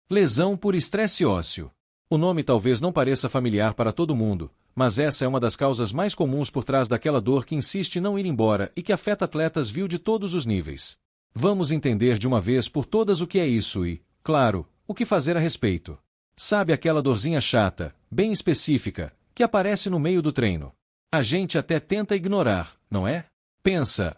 Lesão por estresse ósseo. O nome talvez não pareça familiar para todo mundo, mas essa é uma das causas mais comuns por trás daquela dor que insiste em não ir embora e que afeta atletas de todos os níveis. Vamos entender de uma vez por todas o que é isso e, claro, o que fazer a respeito. Sabe aquela dorzinha chata, bem específica, que aparece no meio do treino? A gente até tenta ignorar, não é? Pensa,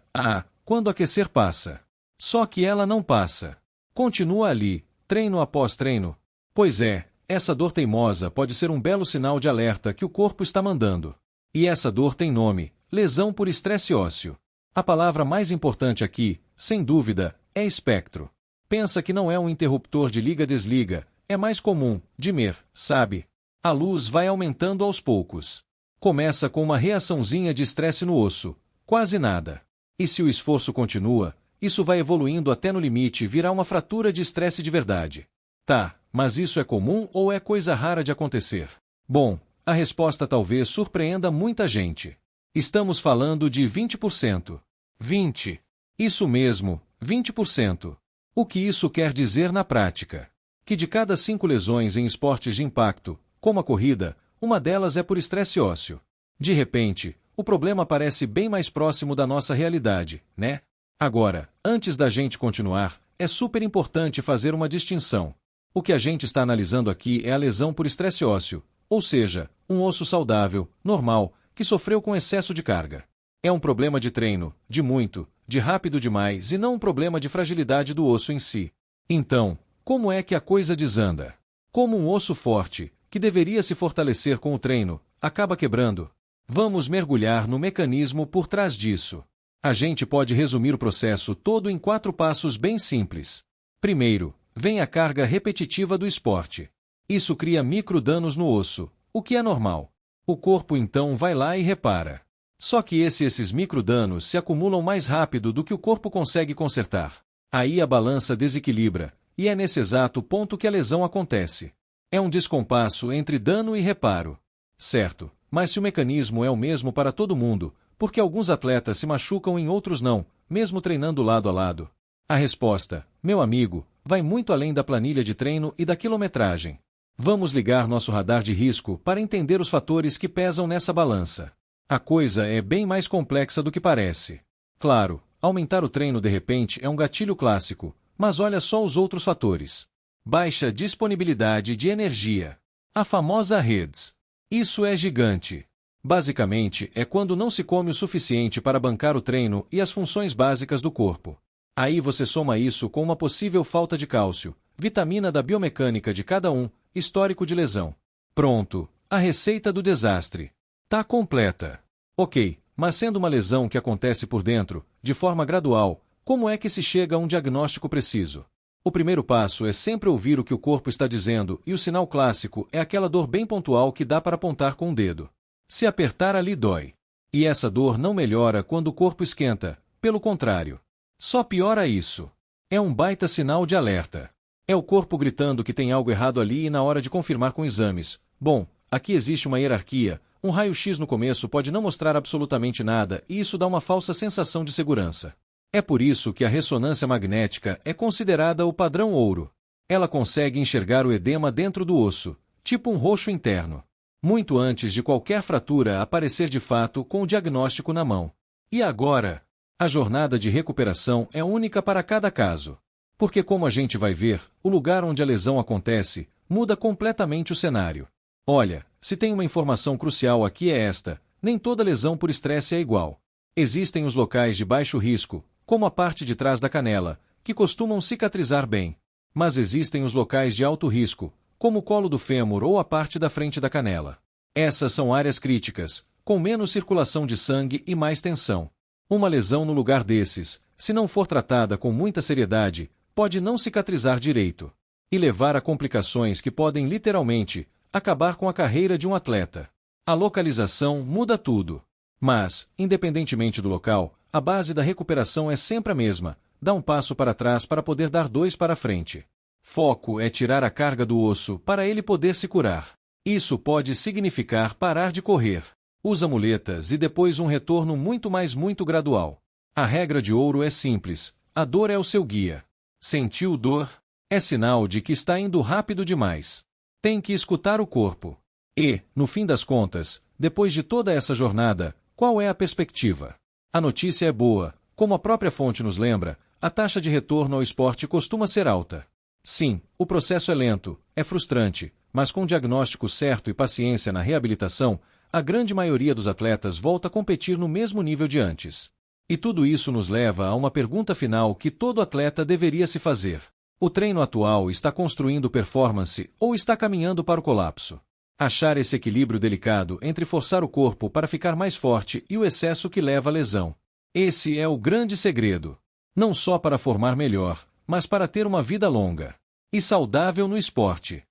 quando aquecer passa. Só que ela não passa. Continua ali, treino após treino. Pois é, essa dor teimosa pode ser um belo sinal de alerta que o corpo está mandando. E essa dor tem nome: lesão por estresse ósseo. A palavra mais importante aqui, sem dúvida, é espectro. Pensa que não é um interruptor de liga-desliga, é mais comum, dimmer, sabe? A luz vai aumentando aos poucos. Começa com uma reaçãozinha de estresse no osso, quase nada. E se o esforço continua, isso vai evoluindo até no limite virar uma fratura de estresse de verdade. Tá, mas isso é comum ou é coisa rara de acontecer? Bom, a resposta talvez surpreenda muita gente. Estamos falando de 20%. 20%. Isso mesmo, 20%. O que isso quer dizer na prática? Que de cada 5 lesões em esportes de impacto, como a corrida, uma delas é por estresse ósseo. De repente, o problema parece bem mais próximo da nossa realidade, né? Agora, antes da gente continuar, é super importante fazer uma distinção. O que a gente está analisando aqui é a lesão por estresse ósseo, ou seja, um osso saudável, normal, que sofreu com excesso de carga. É um problema de treino, de rápido demais e não um problema de fragilidade do osso em si. Então, como é que a coisa desanda? Como um osso forte, que deveria se fortalecer com o treino, acaba quebrando? Vamos mergulhar no mecanismo por trás disso. A gente pode resumir o processo todo em 4 passos bem simples. Primeiro, vem a carga repetitiva do esporte. Isso cria microdanos no osso, o que é normal. O corpo então vai lá e repara. Só que esses microdanos se acumulam mais rápido do que o corpo consegue consertar. Aí a balança desequilibra, e é nesse exato ponto que a lesão acontece. É um descompasso entre dano e reparo. Certo, mas se o mecanismo é o mesmo para todo mundo, por que alguns atletas se machucam e outros não, mesmo treinando lado a lado? A resposta, meu amigo, vai muito além da planilha de treino e da quilometragem. Vamos ligar nosso radar de risco para entender os fatores que pesam nessa balança. A coisa é bem mais complexa do que parece. Claro, aumentar o treino de repente é um gatilho clássico, mas olha só os outros fatores. Baixa disponibilidade de energia. A famosa REDS. Isso é gigante. Basicamente, é quando não se come o suficiente para bancar o treino e as funções básicas do corpo. Aí você soma isso com uma possível falta de cálcio, vitamina da biomecânica de cada um, histórico de lesão. Pronto, a receita do desastre. Tá completa. Ok, mas sendo uma lesão que acontece por dentro, de forma gradual, como é que se chega a um diagnóstico preciso? O primeiro passo é sempre ouvir o que o corpo está dizendo e o sinal clássico é aquela dor bem pontual que dá para apontar com o dedo. Se apertar ali dói. E essa dor não melhora quando o corpo esquenta, pelo contrário. Só piora isso. É um baita sinal de alerta. É o corpo gritando que tem algo errado ali e na hora de confirmar com exames. Bom, aqui existe uma hierarquia, um raio-x no começo pode não mostrar absolutamente nada e isso dá uma falsa sensação de segurança. É por isso que a ressonância magnética é considerada o padrão ouro. Ela consegue enxergar o edema dentro do osso, tipo um roxo interno, muito antes de qualquer fratura aparecer de fato com o diagnóstico na mão. E agora? A jornada de recuperação é única para cada caso. Porque como a gente vai ver, o lugar onde a lesão acontece muda completamente o cenário. Olha, se tem uma informação crucial aqui é esta: nem toda lesão por estresse é igual. Existem os locais de baixo risco, como a parte de trás da canela, que costumam cicatrizar bem. Mas existem os locais de alto risco, como o colo do fêmur ou a parte da frente da canela. Essas são áreas críticas, com menos circulação de sangue e mais tensão. Uma lesão no lugar desses, se não for tratada com muita seriedade, pode não cicatrizar direito e levar a complicações que podem literalmente acabar com a carreira de um atleta. A localização muda tudo. Mas, independentemente do local, a base da recuperação é sempre a mesma: dá um passo para trás para poder dar 2 para frente. Foco é tirar a carga do osso para ele poder se curar. Isso pode significar parar de correr. Usa muletas e depois um retorno muito gradual. A regra de ouro é simples: a dor é o seu guia. Sentiu dor? É sinal de que está indo rápido demais. Tem que escutar o corpo. E, no fim das contas, depois de toda essa jornada, qual é a perspectiva? A notícia é boa, como a própria fonte nos lembra, a taxa de retorno ao esporte costuma ser alta. Sim, o processo é lento, é frustrante, mas com diagnóstico certo e paciência na reabilitação, a grande maioria dos atletas volta a competir no mesmo nível de antes. E tudo isso nos leva a uma pergunta final que todo atleta deveria se fazer. O treino atual está construindo performance ou está caminhando para o colapso? Achar esse equilíbrio delicado entre forçar o corpo para ficar mais forte e o excesso que leva à lesão. Esse é o grande segredo. Não só para formar melhor, mas para ter uma vida longa e saudável no esporte.